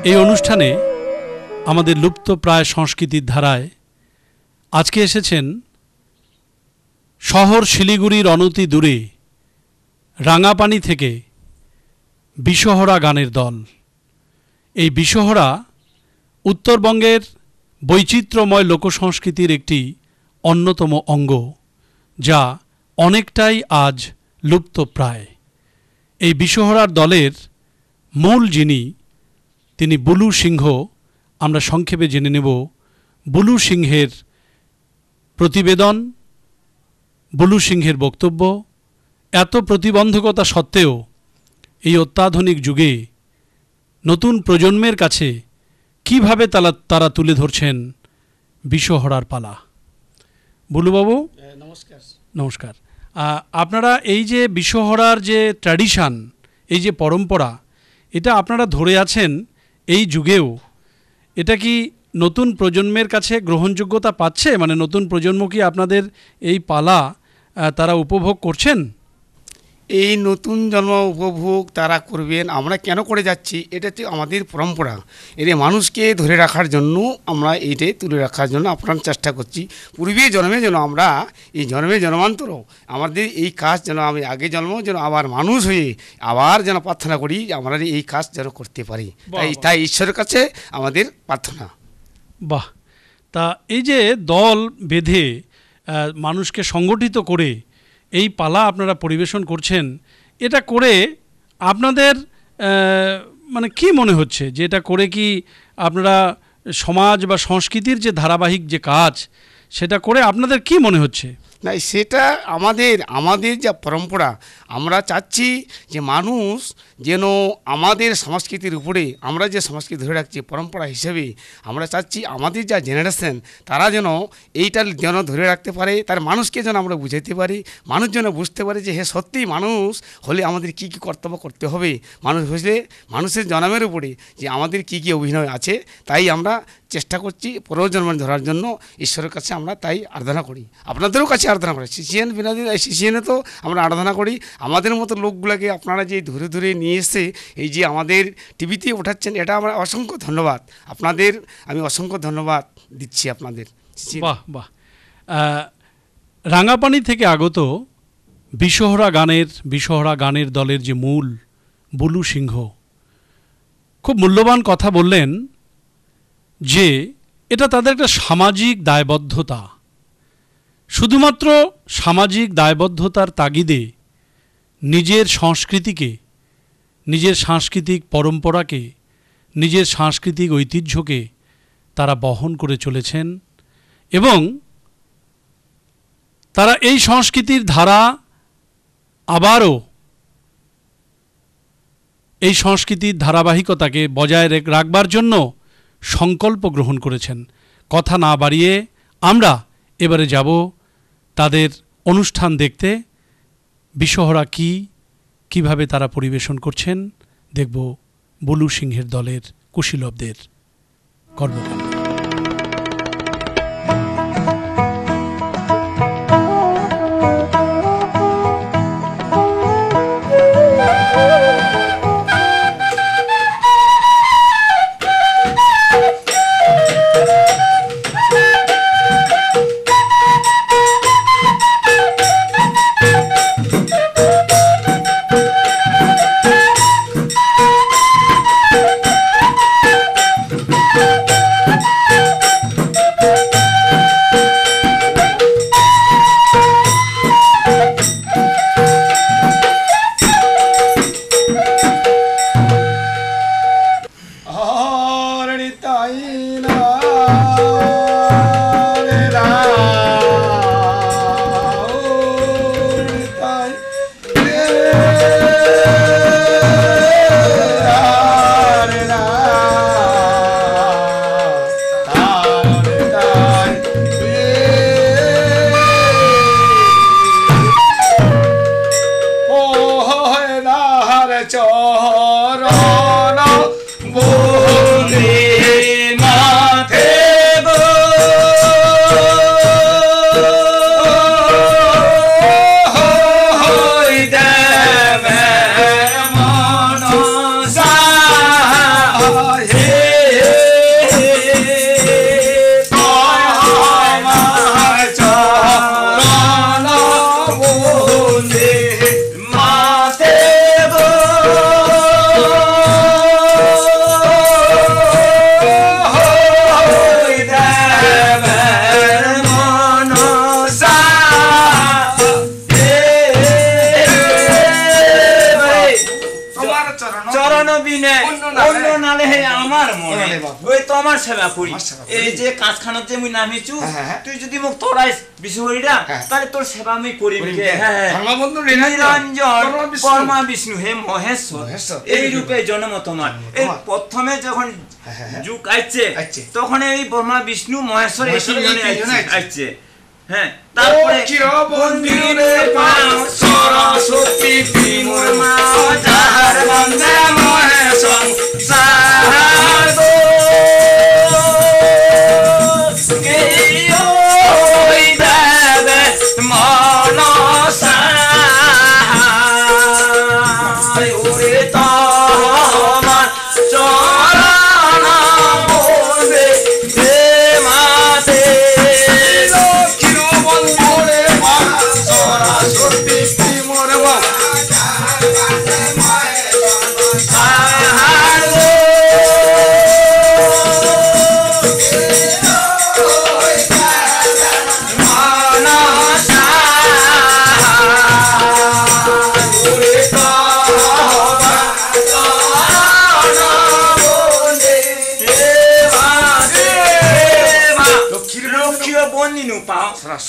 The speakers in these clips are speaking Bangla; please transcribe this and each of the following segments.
এই অনুষ্ঠানে আমাদের লুপ্তপ্রায় সংস্কৃতির ধারায় আজকে এসেছেন শহর শিলিগুড়ির অনতি দূরে রাঙাপানি থেকে বিশহরা গানের দল। এই বিশহরা উত্তরবঙ্গের বৈচিত্র্যময় লোকসংস্কৃতির একটি অন্যতম অঙ্গ, যা অনেকটাই আজ লুপ্তপ্রায়। এই বিশহরার দলের মূল যিনি, তিনি বুলু সিংহ। আমরা সংক্ষেপে জেনে নেব বুলু সিংহের প্রতিবেদন, বুলু সিংহের বক্তব্য। এত প্রতিবন্ধকতা সত্ত্বেও এই অত্যাধুনিক যুগে নতুন প্রজন্মের কাছে কিভাবে তারা তুলে ধরছেন বিশহরার পালা। বুলুবাবু নমস্কার। নমস্কার। আপনারা এই যে বিশহরার যে ট্র্যাডিশান, এই যে পরম্পরা, এটা আপনারা ধরে আছেন এই যুগেও, এটা কি নতুন প্রজন্মের কাছে গ্রহণযোগ্যতা পাচ্ছে? মানে নতুন প্রজন্ম কি আপনাদের এই পালা তারা উপভোগ করছেন? এই নতুন জন্ম উপভোগ তারা করবেন। আমরা কেন করে যাচ্ছি, এটা তো আমাদের পরম্পরা। এটা মানুষকে ধরে রাখার জন্য আমরা এইটাই তুলে রাখার জন্য আপনার চেষ্টা করছি। পূর্বে জন্মে যেন আমরা এই জন্মে জন্মান্তরও আমাদের এই কাজ যেন আমি আগে জন্ম যেন আবার মানুষ হয়ে আবার যেন প্রার্থনা করি আমরা এই কাজ যেন করতে পারি। তাই ঈশ্বরের কাছে আমাদের প্রার্থনা। বাহ! তা এই যে দল বেঁধে মানুষকে সংগঠিত করে এই পালা আপনারা পরিবেশন করছেন, এটা করে আপনাদের মানে কি মনে হচ্ছে যে এটা করে কি আপনারা সমাজ বা সংস্কৃতির যে ধারাবাহিক যে কাজ, সেটা করে আপনাদের কি মনে হচ্ছে? না, সেটা আমাদের যা পরম্পরা, আমরা চাচ্ছি যে মানুষ যেন আমাদের সংস্কৃতির উপরে আমরা যে সংস্কৃতি ধরে রাখছি পরম্পরা হিসেবে, আমরা চাচ্ছি আমাদের যা জেনারেশন তারা যেন এইটা যেন ধরে রাখতে পারে। তার মানুষকে যেন আমরা বুঝাইতে পারি, মানুষ যেন বুঝতে পারে যে হ্যাঁ সত্যিই মানুষ হলে আমাদের কী কী কর্তব্য করতে হবে, মানুষ হলে মানুষের জন্মের উপরে যে আমাদের কী কী অভিনয় আছে। তাই আমরা চেষ্টা করছি পরজন্ম ধরার জন্য। ঈশ্বরের কাছে আমরা তাই আরাধনা করি, আপনাদেরও কাছে আরাধনা করি। সিসিএন বিনোদন সিসিএনে তো আমরা আরাধনা করি। আমাদের মতো লোকগুলোকে আপনারা যে ধরে ধরে নিয়ে এসে এই যে আমাদের টিভিতে ওঠাচ্ছেন, এটা আমরা অসংখ্য ধন্যবাদ আপনাদের, আমি অসংখ্য ধন্যবাদ দিচ্ছি আপনাদের। বাহ বাহ। রাঙাপানি থেকে আগত বিশহরা গানের দলের যে মূল বুলু সিংহ খুব মূল্যবান কথা বললেন যে এটা তাদের একটা সামাজিক দায়বদ্ধতা। শুধুমাত্র সামাজিক দায়বদ্ধতার তাগিদে নিজের সংস্কৃতিকে, নিজের সাংস্কৃতিক পরম্পরাকে, নিজের সাংস্কৃতিক ঐতিহ্যকে তারা বহন করে চলেছেন এবং তারা এই সংস্কৃতির ধারা আবারও এই সংস্কৃতির ধারাবাহিকতাকে বজায় রাখবার জন্য সংকল্প গ্রহণ করেছেন। কথা না বাড়িয়ে আমরা এবারে যাব তাদের অনুষ্ঠান দেখতে। বিশহরা কিভাবে তারা পরিবেশন করছেন দেখব বুলু সিংহের দলের কুশীলবদের কর্মকাণ্ড। বাবু। ওই তোমার সেবা করি আমার সেবা করি? এই যে কাঁচখানার যে মুই নামিছু হ্যাঁ। তুই যদি মোক তোরাইস বিষ্ণুহরিরা হ্যাঁ। তাহলে তোর সেবা আমি করিম করিম কে কে? হ্যাঁ ধর্মবন্ধু নিরঞ্জন পরমা পরমা বিষ্ণু হে মহেশ্বর মহেশ্বর। এই রূপে জন্ম তোমার এই প্রথমে যখন হ্যাঁ। যুগ আইছে আইছে। তখন এই ব্রহ্মা বিষ্ণু মহেশ্বর এই মহেশ্বর এই তিনজনে তিনজনে আইছে। আইছে হ্যাঁ তারপরে বন্দিরে পাও সরস্বতী তিমুর মা যাহার বন্দে মহেশ্বর সাহাদো কে ওই দেবে মনসা ওরে তোমার চরণ বন্দে হে মাতে লক্ষ্মী বন্ধুরে মা সরস্বতী তিমুর মা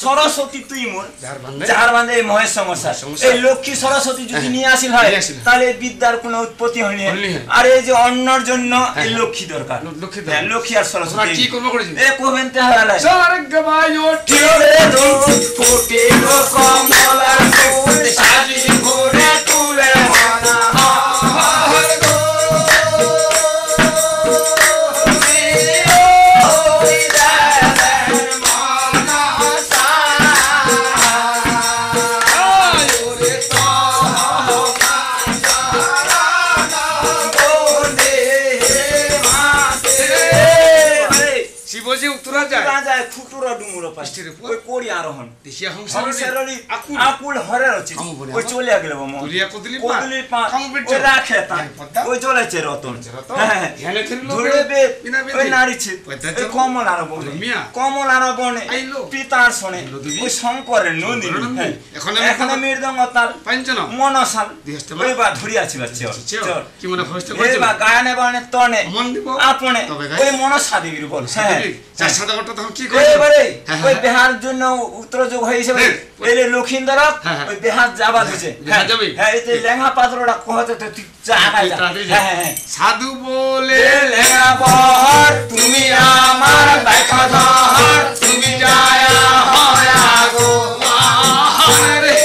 সরস্বতী তুই মোর যার যার বান্ধে এই মহেশ সমস্যা এই লক্ষ্মী সরস্বতী যদি নিয়ে আসিল হয় নিয়ে আসিল। তাহলে বিদ্যার কোনো উৎপত্তি হয়নি হয়নি। আর এই যে অন্যর জন্য এই লক্ষ্মী দরকার লক্ষ্মী দরকার। হ্যাঁ, লক্ষ্মী আর তোমরা সরস্বতী কি করবো করেছি এ কোবেন তে হারালে স্বর্গবায়ু ঠিরে রূপ ফুটিল কমলার ফুল সাজি ঘুরে তুলে মনা হার গো ওই দেবের মনসা ওরে শিবজি উত্তরা যায় যায় ফুটুরা ডুমুরা পাশ বৃষ্টির উপর? ওই কোড়ি আরোহণ দেশিয়া সংসারলি আকুল আকুল হরের আছে কামু বলে ওই আমার? চলে গেল বাবা তুলিয়া কদলি পা? কদলি পা কামু বিট্টো? ওই রাখে তা হ্যাঁ, পদ্মা? ওই চলেছে রতন রতন? হ্যাঁ ধ্যানে ফিরলো ধরে বে, বে বিনা বেদি? ওই নারী ছিল পদ্মা ওই চলো? কমল আর বনে মিয়া? কমল আর বনে আইলো? পিতার শোনে আইলো দেবী? ওই শঙ্করের নন্দী শঙ্করের নন্দিনী? হ্যাঁ। এখানে এখানে মৃদঙ্গ তাল পাঞ্চন মনসাল দিহস্তে মা? ওই বা ধরিয়া ছিল চল চল কি মনে হস্ত এই করছে বা গায়নে বায়নে তনে মন দিব আপনে তবে গাই? ওই মনসা দেবীর বল হ্যাঁ চার সাদা ঘরটা তখন কি করে এবারে হ্যাঁ, ওই হ্যাঁ। বিহার জন্য উত্তর যোগ হয়েছে হ্যাঁ। এলে লক্ষিন্দর হ্যাঁ, হ্যাঁ। ওই বিহার যাবা দিছে বিহার যাবে? হ্যাঁ এই যে লেঙ্গা পাত্রটা কোহাতে তো তুই যা আগাই যা তাড়াতাড়ি যা। হ্যাঁ হ্যাঁ হ্যাঁ সাধু বলে লেঙ্গা বহর তুমি আমার দেখা ধর তুমি যায়া হয়া গো রে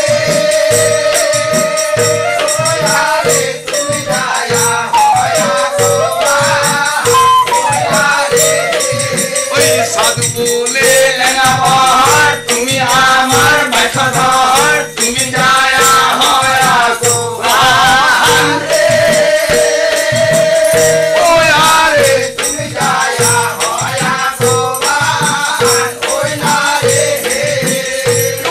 ওই সাধু বলে লেঙ্গা বহর তুমি আমার দেখা ধর তুমি যায়া হয়া গো রে ওই আরে তুমি যায়া হয়া গো ওই না রে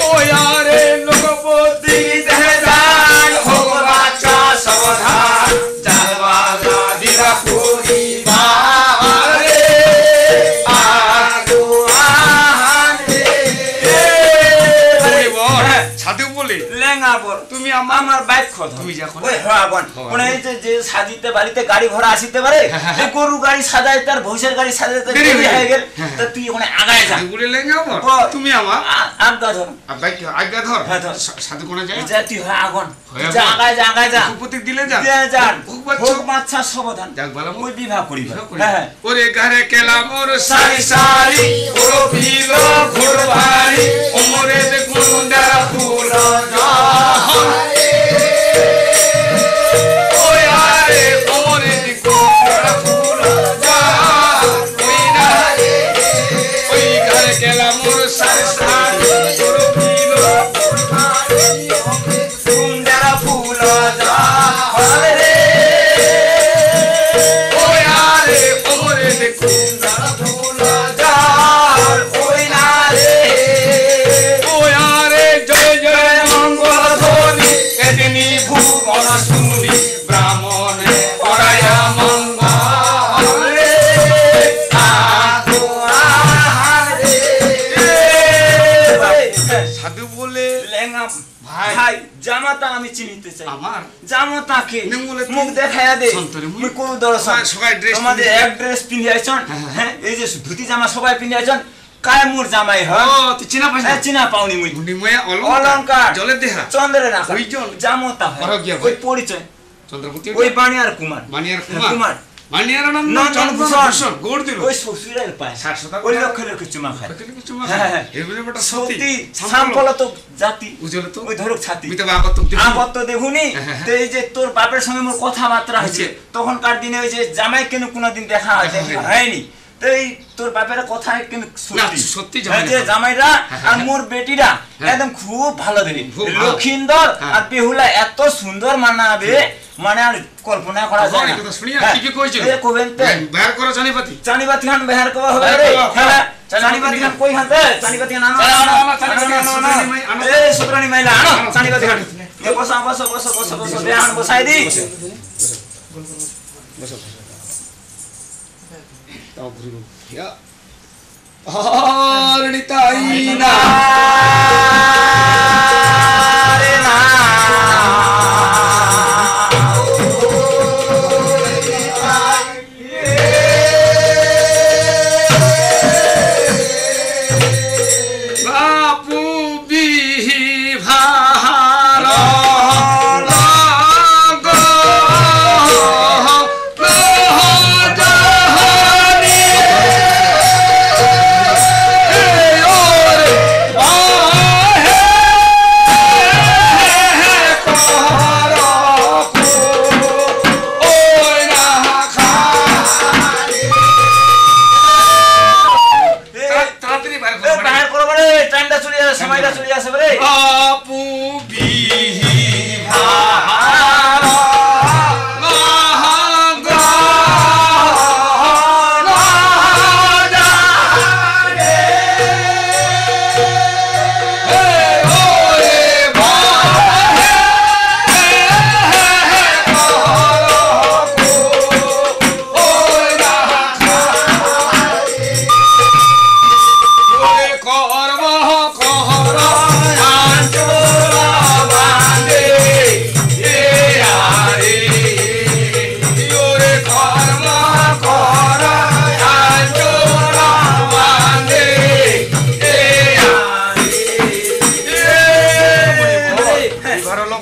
ওই আরে লোকপতি দেহে দান হোক বাচ্চা সাবধান জালবা দিরা পুরি বারে আগো আহারে সাধু বলে লেঙ্গা বর তুমি আমার বাইক কথা তুমি যখন ওই হওয়াগন কোনে এই যে সাজিতে বাড়িতে গাড়ি ঘোড়া আসিতে পারে এই গরু গাড়ি সাজাই তার ভৈষের গাড়ি সাজাইতে দেরি দেরি হয়ে হয়ে গেল হ্যাঁ। তা তুই ওখানে আগায় যা সাধু বলে লেঙ্গা বল ও। তুমি আমার আজ্ঞা ধর আজ্ঞা ধর হ্যাঁ, ধর। সাধু কোনা যায় যা তুই হয় আগুন হয়ে যা আগুন। আগায় যা আগায় যা উপতিক দিলে যা দে যা ভোগ বাচ্চা। ভোগ বাচ্চা সাবধান যাক ভালো ওই বিবাহ করিবা বিবাহ করি। হ্যাঁ ওরে ঘরে কেলা মোর সারি সারি ওরো ভিলো ঘোর ভারি ওমরে যে গুন্ডা ফুল জহরে ওই আরে ওমরে যে গুন্ডা ফুল জহরে ওই না রে ওই ঘরে কেলা মোর সারি সারি ওরো ভিলো ঘোর ভারি সুন্দর ফুল জহরে ওই আরে ওমরে যে গুন্ডা ফুল জহরে ভাই। ভাই জামাতা আমি চিনিতে চাই আমার জামাতাকে নেমুলে তুই- মুখ দেখায়া দে সন্তরে মুই- মুই কোন দর্শন সবাই- সবাই dress তোমাদের পিন্ধি- এক ড্রেস পিন্ধি আইছন হ্যাঁ এই যে ধুতি জামা সবাই পিন্ধি আইছন কায় মোর জামাই ও হয় তুই চিনা পাইছ হ্যাঁ চিনা পাওনি মুই গুন্ডিময়া অলংকার জলের দেহা চন্দ্রের না ওইজন। জামতা হয় বড় গিয়া ভাই। ওই পরিচয় চন্দ্রপতি ওই বাণিয়ার কুমার মানিয়ার কুমার কুমার মানিয়ার নাম না, চন্দ্রভূষণ গোড় দিল ওই শ্বশুরের পায় 60 টাকা ওই লক্ষ লক্ষ চুমা খায় কিছু হ্যাঁ, হ্যাঁ। এগুলো বেটা সতী সতী সাম্পল তো জাতি উজলে তো ওই ধরুক ছাতি মিতে বাগত আবার তো দেখুনি হ্যাঁ, তো এই যে তোর বাপের সঙ্গে মোর কথাবার্তা হয়েছে তখনকার দিনে ওই যে জামাই কেন কোনোদিন দেখা হয়নি তো এই তোর বাপের কথা কিন্তু সত্যি যে জামাইরা আর মোর বেটিরা একদম খুব ভালো দেবে খুব ভালো। লক্ষিন্দর হ্যাঁ। আর বেহুলা এত সুন্দর মানাবে মানে আর কল্পনা করা যায় না শুনিয়া কি কি কইছিল এই কবেন তে বের করো জানিপাতি চানিবাতি খান বেহার কবা হবে বেহার রে কবা, হ্যাঁ হ্যাঁ। চানিবাতি খান কই খান তে চানিবাতি খান আনো আনো, আনো, আনো, চানিবাতি আনো, খান, আনো, সুতরানি মাই, আনো। আনো। এই সুতরানি মাইলা আনো চানিবাতি খান এ বসো বসো বসো বসো বসো বেহান বসাই দি তাও ঘুরিব ইয়া আর নিতাই না আরে না বাপু বিহার তাড়াতাড়ি বাইরে এ বাহির করো রে টাইমটা চলে যাবে সময়টা চলে যাবে রে বাপু বিহার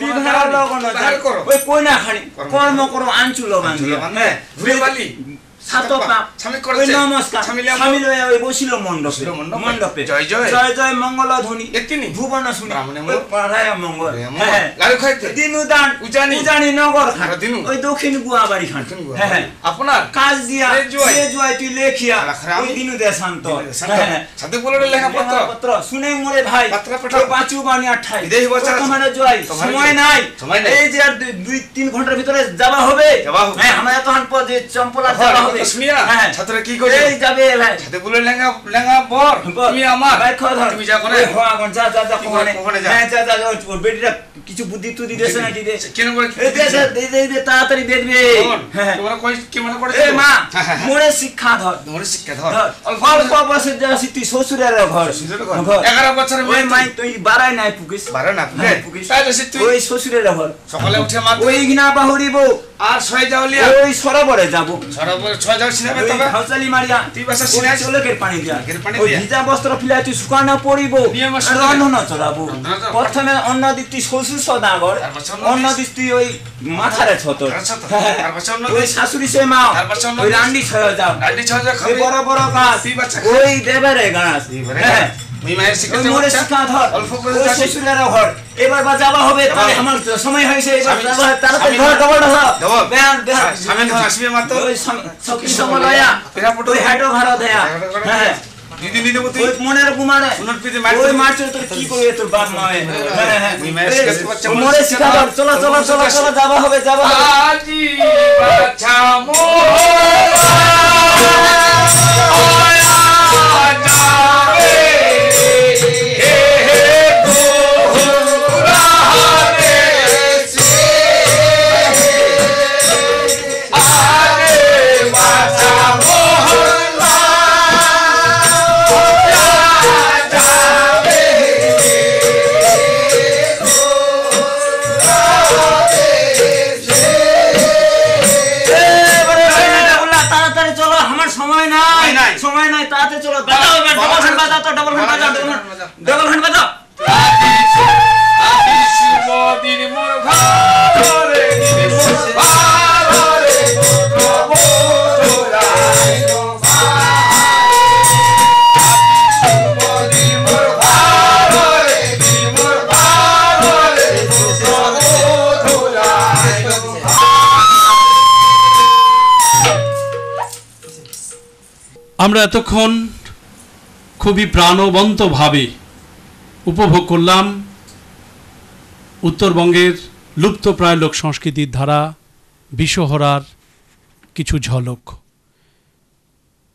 বিবাহ লগন বাহির করো। ওই কইনা খানি কর্ম করো আঞ্চুল বান্ধি হ্যাঁ ঘুরে বালি সাত পাপ স্বামী ওই করেছে নমস্কার স্বামী স্বামী লয়ে ওই বসিল মণ্ডপে বসিল মণ্ডপে। মণ্ডপে জয় জয়। জয় জয় মঙ্গল ধ্বনি এতিনি ভুবন শুনি ব্রাহ্মণে ওই মোর। পাড়ায় মঙ্গল মোর। হ্যাঁ লাড়ু খাইতে দিনু দান উজানি। উজানি নগর খান আর দিনু। ওই দক্ষিণ গুয়া বাড়ি খান দক্ষিণ গুয়া হ্যাঁ বাড়ি। আপনার কাজ দিয়া লে জুয়াই। লে জুয়াই তুই লেখিয়া আলাখরা ওই আমি। দিনু দে শান্ত হ্যাঁ সাথে বলে লেখাপত্র পত্র শুনে মোরে ভাই পত্র পাঠাও। পাঁচু বানি আঠাই বিদেশি বছর আছে। তোমার জয় তোমার সময় জয়। নাই সময় নাই। এই যে আর 2-3 ঘন্টার ভিতরে যাওয়া হবে যাওয়া হবে। হ্যাঁ আমরা এতক্ষণ পর যে চম্পলা হ্যাঁ, যাওয়া হবে শুনিয়া হ্যাঁ ছাত্র কি করে এই যাবে ভাই সাথে বলে লেঙ্গা লেঙ্গা বর তুমি আমার ভাই খা ধর তুমি যা করে ওই হওয়া গন যা যা যা কি করে, কোখানে যা? হ্যাঁ যা যা ওর বেটিটা কিছু বুদ্ধি তুদি দেছে নাকি দে কেন করে এই দে দে দে দে দে তাড়াতাড়ি দে দিবে হ্যাঁ তোমরা কই কি মনে করে এ মা মোরে শিক্ষা ধর তোমার শিক্ষা ধর ধর অল্প বয়সে যাচ্ছি তুই শ্বশুরের ঘর শ্বশুরের ঘর। 11 বছরের ওই মেয়ে মাই তুই বাড়াই নাই পুকিস বারে না হ্যাঁ, পুকিস তাহলে সে তুই ওই শ্বশুরের ঘর সকালে উঠে মা ওই ঘিনা বাহুরিব আর ছয় যাওলিয়া ওই সরোবরে যাব সরবর ছয় যাও সিনেমা ওই তবে হাউসালি মারিয়া তুই বাসা ওই সিনাই চলকের পানি দিয়া চলকের পানি ওই দিয়া। ভিজা বস্ত্র ফিলাই তুই শুকানো পড়িব নিয়ম আছে। রন্ধন চলাবো রন্ধন চলাবো। প্রথমে অন্ন দিতি শ্বশুর সদাগর তারপর অন্য অন্ন দিস। দিস তুই ওই মাথারে ছতর মাথারে ছতর। হ্যাঁ। তারপর অন্য ওই দিস। শাশুড়ি সে মা তারপর অন্য ওই দিস। রান্ডি ছয় যাও রান্ডি ছয় যাও ওই খাবে বড় বড় গাছ তুই বাচ্চা ওই দেবেরে গাছ দিবারে হ্যাঁ। মুই মায়ের শিক্ষা ওই মোরে শিক্ষা ধর অল্প করে ওই যাচ্ছি। শ্বশুরের ঘর এবার বা যাওয়া হবে যাওয়া তাহলে হবে। আমার সময় হয়েছে এবার স্বামী- যাওয়া হবে তাড়াতাড়ি স্বামী- ঘর ডবল ডবল। বেহান বেহান স্বামী ধর আসবে মাত্র ওই শক্তি সমলয়া পিরাপটো ওই হাটো ঘর দেয়া হ্যাঁ দিদি নিতে তুই ওই মনের গুমানে উনার পিঠে মার ওই দিবি। মারছে তোর কি করবে তোর বাপ নয় হ্যাঁ হ্যাঁ ওই মায়ের শিক্ষা বাচ্চা ওই মানুষ মোরে শিক্ষা শিক্ষা ধর। ধর চলো চলো চলো চলো যাওয়া হবে যাওয়া হবে আজি বাচ্চা মোর তো ডবল হ্যান্ড বাজাও, ডবল হ্যান্ড বাজাও। আমরা এতক্ষণ খুবই প্রাণবন্তভাবে উপভোগ করলাম উত্তরবঙ্গের লুপ্তপ্রায় লোক সংস্কৃতির ধারা বিশ্বহরার কিছু ঝলক।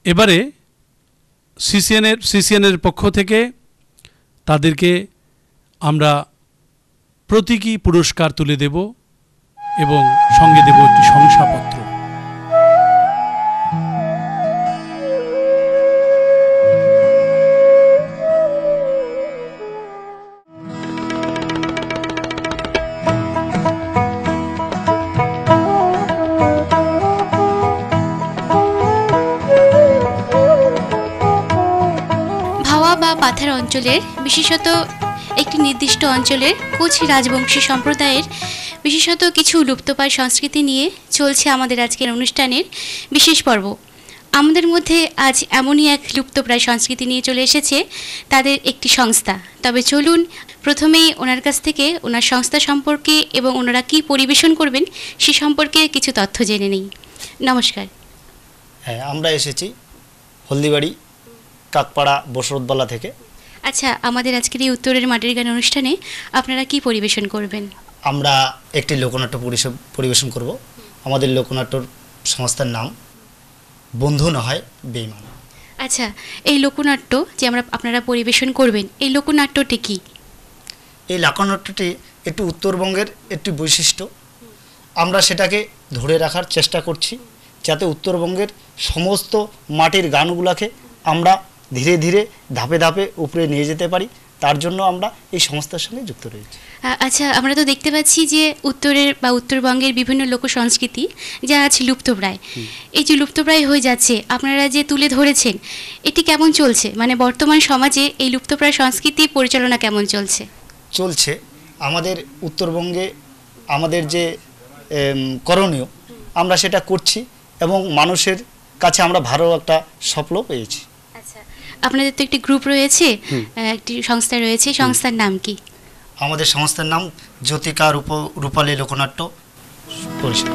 এবারে সিসিএনের পক্ষ থেকে তাদেরকে আমরা প্রতীকী পুরস্কার তুলে দেব এবং সঙ্গে দেব একটি শংসাপত্র। পাথার অঞ্চলের বিশেষত একটি নির্দিষ্ট অঞ্চলের কোচ রাজবংশী সম্প্রদায়ের বিশেষত কিছু লুপ্তপ্রায় সংস্কৃতি নিয়ে চলছে আমাদের আজকের অনুষ্ঠানের বিশেষ পর্ব। আমাদের মধ্যে আজ এমনই এক লুপ্তপ্রায় সংস্কৃতি নিয়ে চলে এসেছে তাদের একটি সংস্থা। তবে চলুন প্রথমেই ওনার কাছ থেকে ওনার সংস্থা সম্পর্কে এবং ওনারা কী পরিবেশন করবেন সে সম্পর্কে কিছু তথ্য জেনে নিই। নমস্কার। হ্যাঁ, আমরা এসেছি হলদিবাড়ি কাকপাড়া বসরতবালা থেকে। আচ্ছা, আমাদের আজকের এই উত্তরের মাটির গান অনুষ্ঠানে আপনারা কি পরিবেশন করবেন? আমরা একটি লোকনাট্য পরিবেশন করব। আমাদের লোকনাট্যর সংস্থার নাম বন্ধু না হয় বেঈমান। আচ্ছা, এই লোকনাট্য যে আপনারা পরিবেশন করবেন, এই লোকনাট্যটি কি? এই লোকনাট্যটি একটু উত্তরবঙ্গের একটি বৈশিষ্ট্য। আমরা সেটাকে ধরে রাখার চেষ্টা করছি যাতে উত্তরবঙ্গের সমস্ত মাটির গানগুলোকে আমরা ধীরে ধীরে ধাপে ধাপে উপরে নিয়ে যেতে পারি। তার জন্য আমরা এই সংস্থার সঙ্গে যুক্ত রয়েছি। আচ্ছা, আমরা তো দেখতে পাচ্ছি যে উত্তরের বা উত্তরবঙ্গের বিভিন্ন লোক সংস্কৃতি যা আজ লুপ্তপ্রায়, এই যে লুপ্তপ্রায় হয়ে যাচ্ছে আপনারা যে তুলে ধরেছেন, এটি কেমন চলছে? মানে বর্তমান সমাজে এই লুপ্তপ্রায় সংস্কৃতি পরিচালনা কেমন চলছে? চলছে আমাদের উত্তরবঙ্গে আমাদের যে করণীয় আমরা সেটা করছি এবং মানুষের কাছে আমরা ভালো একটা সফলও পেয়েছি। আচ্ছা, আপনাদের তো একটি গ্রুপ রয়েছে, একটি সংস্থা রয়েছে, সংস্থার নাম কি? আমাদের সংস্থার নাম জ্যোতিকা রূপালী লোকনাট্য পরিষদ।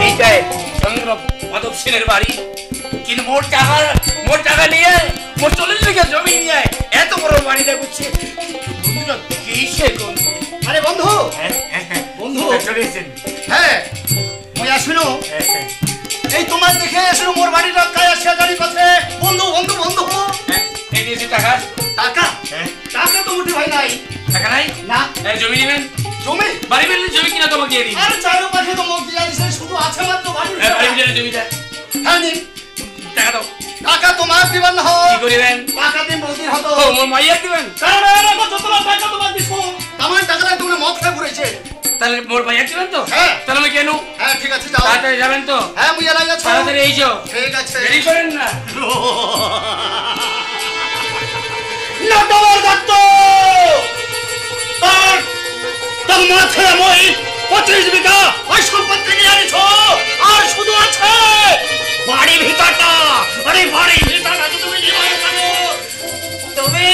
এইটাই চন্দ্র মাধব সেনের বাড়ি, কিন্তু মোট টাকা নিয়ে মোট 40 বিঘা জমি নিয়ে এত বড় বাড়িটা করছে। বন্ধুরা কিসে কোন আরে বন্ধু, বন্ধু চলে এসেছেন? হ্যাঁ মই আসিনো, এই তোমার দেখে আসিনো মোর বাড়িটা কায় আসিয়া জানি কথা। বন্ধু বন্ধু বন্ধু এই দিয়েছি টাকা। টাকা? টাকা তো মুঠি ভাই নাই। টাকা নাই না। জমি নেবেন? জমি? বাড়ি বেরলে জমি কিনা তোমাকে দিয়ে দিই। আরে চারো পাশে তো মুখ দিয়া দিছে, শুধু আছে মাত্র বাড়ি। বাড়ি বেরলে জমিটা। হ্যাঁ নিন। টাকা দাও। টাকা তোমার দিবেন না হয়? কি করিবেন? টাকা দিন বলদিন হতো। ও মোর মাইয়া দিবেন? আরে আরে যতলা টাকা তোমার দিব। আমার টাকাটা তুমি মদ খেয়ে ঘুরেছে। তাহলে মোর মাইয়া দিবেন তো? হ্যাঁ। তাহলে আমি কেন? হ্যাঁ ঠিক আছে যাও। তাড়াতাড়ি যাবেন তো? হ্যাঁ মুই এলাই যাচ্ছি। তাড়াতাড়ি এইছো। ঠিক আছে। দেরি করেন না। নাটবার দত্ত তোর মাথে মই 25 বিঘা ওই সম্পত্তি নিয়ে আনিছো, আর শুধু আছে বাড়ি ভিতরটা। আরে বাড়ি ভিতরটা তুমি নিয়ে পারো তুমি।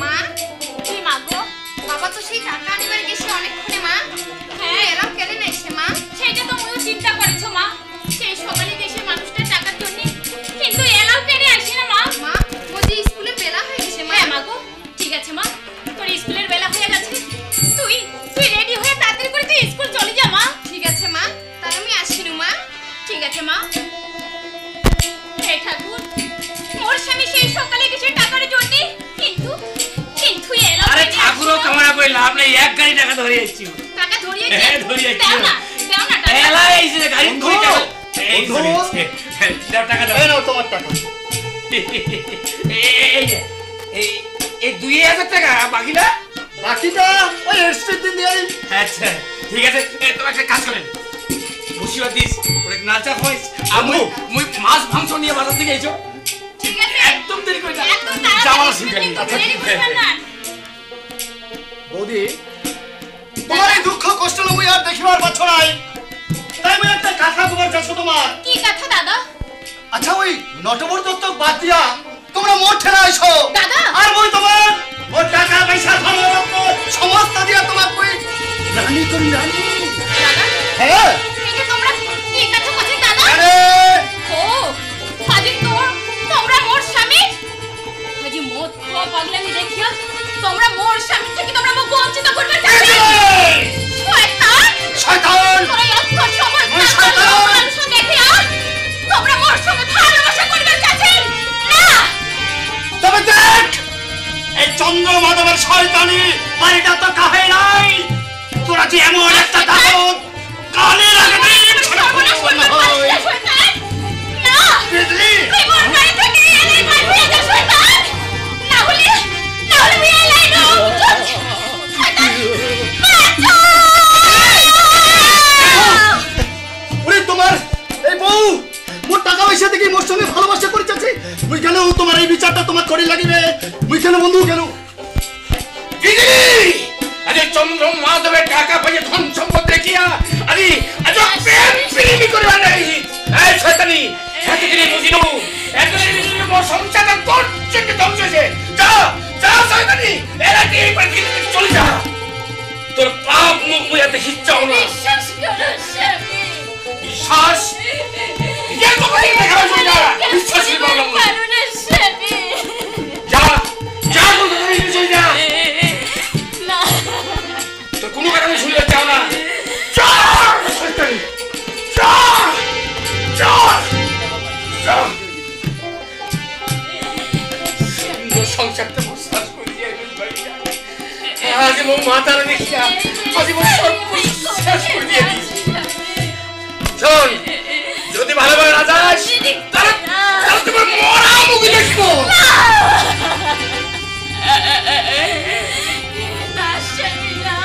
মা, কি মা গো? বাবা তো সেই টাকা আনিবার গেছে অনেকক্ষণে মা। হ্যাঁ, এলাম কেন না এসে মা? সেইটা তো ময়ও চিন্তা করেছো মা, সেই সকালে দেশে মানুষটা টাকার জন্য, কিন্তু এলাও কেন আসে না মা? মা, মোদি স্কুলে বেলা হয়ে গেছে মা। হ্যাঁ মা গো, ঠিক আছে মা, তোর স্কুলের বেলা হয়ে গেছে, তুই রেডি হয়ে তাড়াতাড়ি করে তুই স্কুল চলে যা মা। ঠিক আছে মা, তাহলে আমি আসিনু মা। ঠিক আছে মা। হে ঠাকুর, মোর স্বামী সেই সকালে গেছে টাকার জন্য, কিন্তু কিন্তু এলাও আরে কেন ঠাকুরও আসে না? কামনা করে লাভ নেই, এক গাড়ি টাকা ধরে যাচ্ছি। টাকা ধরিয়ে হ্যাঁ, ধরিয়ে দাও না, দাও না টাকা। এলা এই যে গাড়ি ধরে টাকা। এই বন্ধু। দাও টাকা দাও। এই নাও তোমার টাকা। এই 2000 টাকা বাকি না? বাকিটা ওই এক্সট্রিট দিন দিয়ে দিন। আচ্ছা ঠিক আছে, তোমার একটা কাজ করেন, বসিবার দিস ওরে নাচা হইস। আমি মুই মাছ মাংস নিয়ে বাজার থেকে এসো। ঠিক আছে একদম দেরি করে না, একদম তাড়াতাড়ি যাওয়ার সিঙ্গেল। আচ্ছা, দেরি করবেন না। বৌদি, তোমার এই দুঃখ কষ্ট মুই আর দেখিবার পাচ্ছ নাই, তাই আমি একটা কথা তোমার কাছে তোমার। কি কথা দাদা? আচ্ছা ওই নটবর দত্তক বাদ দিয়া তোমরা মোট ঠেলা আইছো দাদা। আর মই তোমার ওর টাকা পয়সা সমস্ত দিয়া তোমার কই রানী করি রানী। দাদা হ্যাঁ এটা তোমরা কি কথা বলছো দাদা? আরে ও আজি তোমরা মোর স্বামী, আজি মদ খাওয়া পাগলামি দেখিয়া তোমরা মোর স্বামী থেকে তোমরা মুখ বঞ্চিত করবে চাচ্ছ। শয়তান শয়তান তোরা এত সময় ওই শয়তান! মানুষ দেখিয়া তোমরা মোর সঙ্গে ভালোবাসা করবে চাচ্ছেন না। তবে দেখ এই চন্দ্র মাধবের শয়তানি বাড়িটা তো কাহে নাই, তোরা যে এমন একটা দাপট কালে লাগবে সর্বনাশ করবে পারছিস শয়তান। না বুঝলি? তুই মোর বাড়ি থেকে এলে মারবি না শয়তান। না হলে বিয়ে লাইনো শয়তান। ওরে তোমার এই বউ মোর টাকা পয়সা দেখি মোর সঙ্গে ভালোবাসা করে যাচ্ছে, মুই কেন তোমার এই বিচারটা তোমার করে লাগিবে, মুই কেন বন্ধু কেন? দিদি আরে চন্দ্র মাধবের টাকা পয়সা ধন সম্পদ দেখিয়া আরে আজ প্রেম প্রেমী করবা নাই। এই শয়তানি এতদিনে বুঝিনু, এতদিনে মোর সংসারটা তোর জন্য ধ্বংস হয়েছে। যা যা শয়তানি এরা কি এই পাখি চলে যা, তোর পাপ মুখ মুয়াতে হিচ্ছাও না। বিশ্বাস করো স্বামী, বিশ্বাস ইয়া তো ভাই দেখা হইছে না, বিশ্বাস কি বললাম কারণ স্বামী যা যা বলতে তুমি চলে যা, না তোর কোনো কারণে শুনতে চাও না। যা শয়তানি যা যা যা সুন্দর সংসারটা বিশ্বাস করে দিয়ে আজ মো মাতার দেখিয়া আজ মো সব শেষ করে দিয়ে শোন, যদি ভালোভাবে না যাস তাহলে তোমার মরা মুখ দেখবো। না স্বামী না,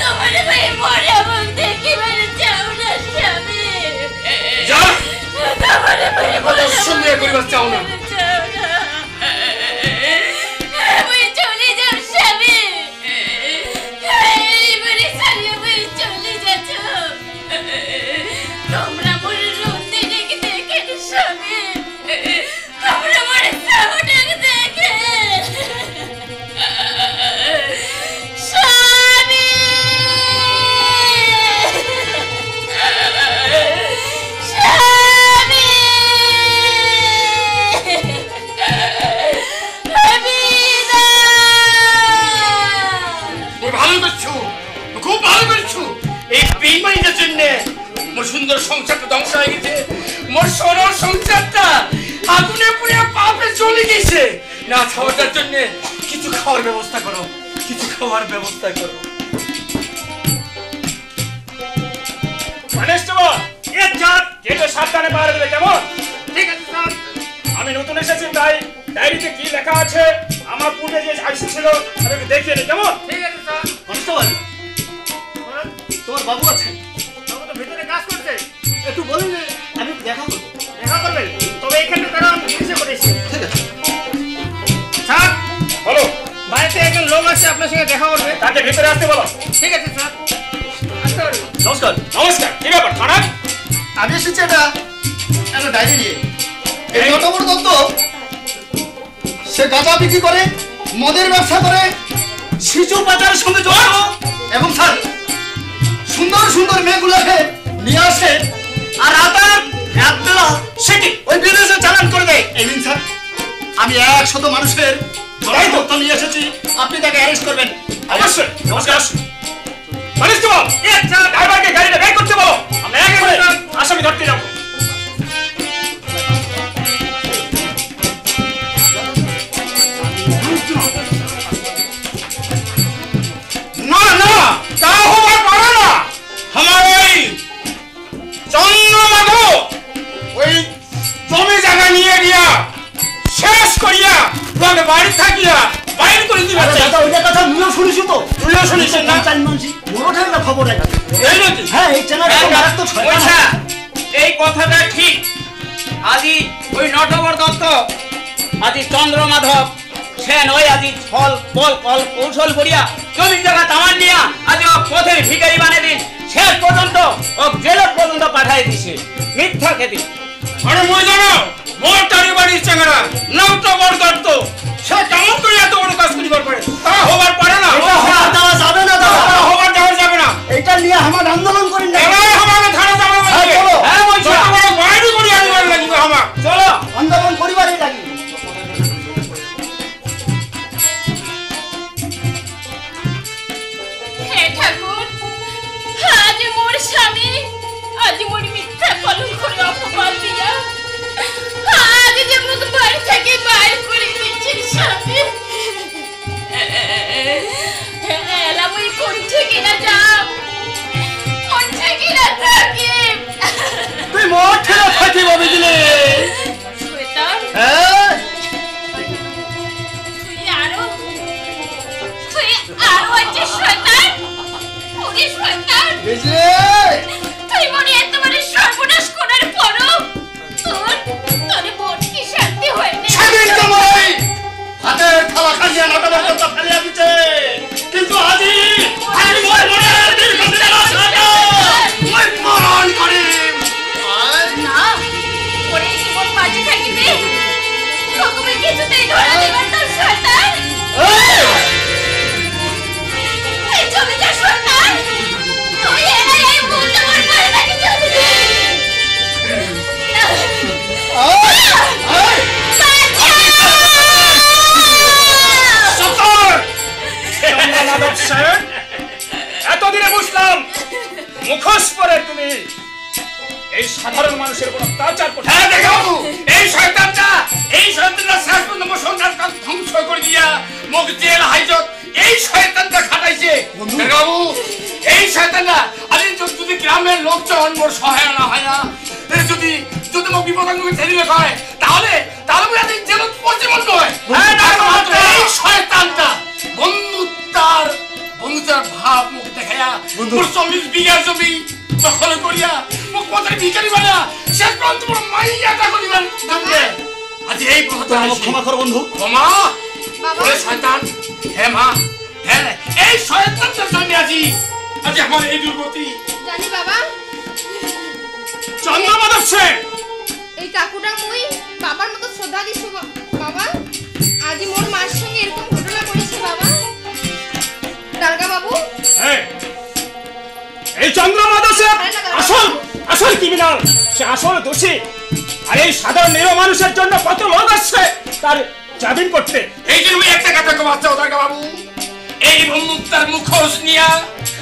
তোমার ভাই মরে মুখ দেখিবার চাও না স্বামী। যা তোমার ভাই কথা শুনতে করিবার চাও না। চাও না, আমি চলে যাও স্বামী। এই বাড়ি ছাড়িয়ে আমি চলে যাচ্ছ। তোমরা মোর রুন্দে রেখে দেখেন স্বামী, তোমরা মোর সাউন্ড দেখে স্বামী। স্বামী ভালো করছো, খুব ভালো করছো। এই বেইমানিটার জন্য মোর সুন্দর সংসারটা ধ্বংস হয়ে গেছে, মোর সোনার সংসারটা আগুনে পুড়ে পাপে চলে গেছে। না খাওয়াটার জন্য কিছু খাওয়ার ব্যবস্থা করো, কিছু খাওয়ার ব্যবস্থা করো। কনস্টেবল এক জাত যেটা সাবধানে পাহারা দেবে, কেমন? ঠিক আছে স্যার। আমি নতুন এসেছি তাই ডায়েরিতে কি লেখা আছে আমার পূর্বে যে আইসি ছিল তাদেরকে দেখিয়ে নি, কেমন? ঠিক আছে স্যার। কনস্টেবল তোমার বাবু আছে, বাবু তো ভিতরে কাজ করছে, একটু বলেন যে আমি দেখা করবো। দেখা করবেন? তবে এখানে তারা নিষেধ করেছে। ঠিক আছে স্যার বলো, বাড়িতে একজন লোক আসছে আপনার সঙ্গে দেখা করবে। তাকে ভিতরে আসতে বলো। ঠিক আছে স্যার, আসতে পারবেন। নমস্কার। নমস্কার, কি ব্যাপার থানা? আমি এসেছি একটা ডায়েরি নিয়ে। এই নটবর দত্ত সে গাঁজা বিক্রি করে, মদের ব্যবসা করে, শিশু পাচারের সঙ্গে জড়িত এবং স্যার সুন্দর সুন্দর মেয়েগুলোকে নিয়ে আসে আর রাত বেলা সেটি ওই বিদেশে চালান করে দেয়। এই নিন স্যার, আমি 100 মানুষের জড়াই তথ্য নিয়ে এসেছি, আপনি তাকে অ্যারেস্ট করবেন। অবশ্যই। নমস্কার। কনস্টেবল এক জাত ড্রাইভারকে গাড়িতে বের করতে বলো, আমরা একেবারে আসামি ধরতে যাবো। না না তা হবার পারে না। আমার ওই চন্দ্র টাইম মানছি মোটে না খবর আছে এই নাকি? হ্যাঁ এই চ্যানেলে তো মারাত্মক শয়তান বলছা, আছে। এই কথাটা ঠিক। আজি ওই নটবর দত্ত, আজি চন্দ্রমাধব সেন ওই আজি ছল বল কল কৌশল করিয়া জমির জায়গা তামান নিয়া আজি ও পথের ভিখারি বানিয়ে দিন, শেষ পর্যন্ত ও জেলত পর্যন্ত পাঠাই দিছে মিথ্যা খেতে। আরে মই জানো মোর তারি বাড়ির চেঙ্গড়া নটবর দত্ত সে কেমন করে এত বড় কাজ করিবার পারে? তা হবার পারে না। এটা হবার দেওয়া যাবে না দাদা, হবার দেওয়া যাবে না। এটা নিয়ে আমার আন্দোলন করি না। এবার আমাকে থানা যাবে বলছে। হ্যাঁ, চলো। হ্যাঁ বলছে আমার বাইরে করে আনবার লাগবে আমার। চলো আন্দোলন পরিবারই লাগি। হে ঠাকুর, আজ মোর স্বামী, আজ মোর মিথ্যা কলঙ্ক করে অপমান দিয়া আজ যে মুখ বাড়ি থেকে বাইর করে দিচ্ছেন স্বামী। এলা মুই কোনছে কিনা যাব, কোনছে কিনা থাকি। তুই মোট ঠেলা থাকি ভাবি দিলে। শয়তান, হ্যাঁ তুই আরো আছে শয়তান, ওরে শয়তান। বুঝলে তুই মনে এতবারে সর্বনাশ করার পরও তোর মন কি শান্তি হয় না? স্বামীর জামাই হাতের থালা খাইয়া নটবর দত্ত ফেলিয়া দিছে, কিন্তু আজি আমি মোর মনের দীর্ঘদিনের আশাকে মই পূরণ করিম। না, ওরে জীবন বাঁচে থাকিবে তোকে কিছুতেই ধরা দেবার না শয়তান। তুই চলে যা শয়তান, তুই এই মুহূর্তে আমার বাড়ি থেকে চলে যা। চন্দ্রমাধব সাহেব, এতদিনে বুঝলাম মুখোশ পরে তুমি এই সাধারণ মানুষের উপর অত্যাচার করছো। হ্যাঁ দেখো এই শয়তানটা শেষ পর্যন্ত মুসলমান ধ্বংস করে দিয়া মুখ জেল হাইজত এই শয়তানটা খাটাইছে। বাবু এই শয়তানটা আরে যদি গ্রামের লোকজন মোর সহায় না হয় না, যদি যদি মোক বিপদাঙ্গে ঠেলি হয় তাহলে তাহলে আমি জেলত পচে মন নয়। এই শয়তানটা বন্ধুত্বার ভাব মুখ দেখায়া মোর 40 বিঘা জমি দখল করিয়া মোক পথের ভিখারি বানা শেষ পর্যন্ত মোর মাইয়াটা করিবার দামে আজ এই কথা ক্ষমা কর বন্ধু। ক্ষমা বাবা ওরে শয়তান। হ্যাঁ মা, হ্যাঁ এই শয়তানটার জন্য আজ আমার এই দুর্গতি। জানি বাবা, চন্দ্রমাধব সাহেব, এই কাকুটা মুই বাবার মতো শ্রদ্ধা দিছো বাবা। আজি মোর মার সঙ্গে এরকম ঘটনা করেছে বাবা। দারগা বাবু, এই চন্দ্রমাধব সাহেব আসল ক্রিমিনাল, সে আসল দোষী। আর এই সাধারণ নিরীহ মানুষের জন্য কত লোক আসছে তার জামিন করতে। এই জন্য একটা কথা কমাচ্ছে দারগা বাবু, এই বন্ধুত্বের মুখোশ নিয়া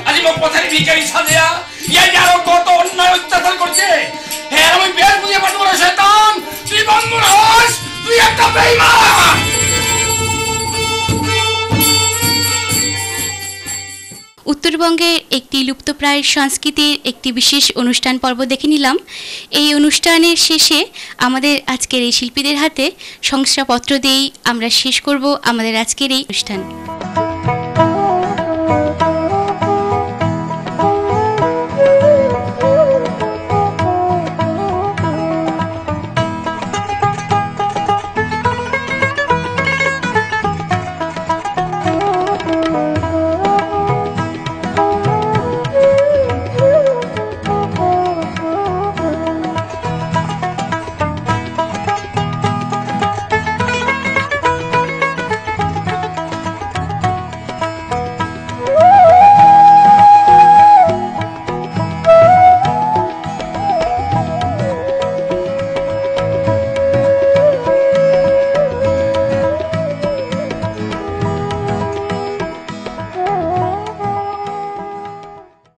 আজ মোক পথের ভিখারি সাজিয়া ইয়াই আরো কত অন্যায় অত্যাচার করছে। হ্যাঁ আমি বেশ বুঝে পারবো না শয়তান, তুই বন্ধু হস, তুই একটা বেঈমান। উত্তরবঙ্গের একটি লুপ্তপ্রায় সংস্কৃতির একটি বিশেষ অনুষ্ঠান পর্ব দেখে নিলাম। এই অনুষ্ঠানের শেষে আমাদের আজকের এই শিল্পীদের হাতে শংসাপত্র দিয়েই আমরা শেষ করব আমাদের আজকের এই অনুষ্ঠান।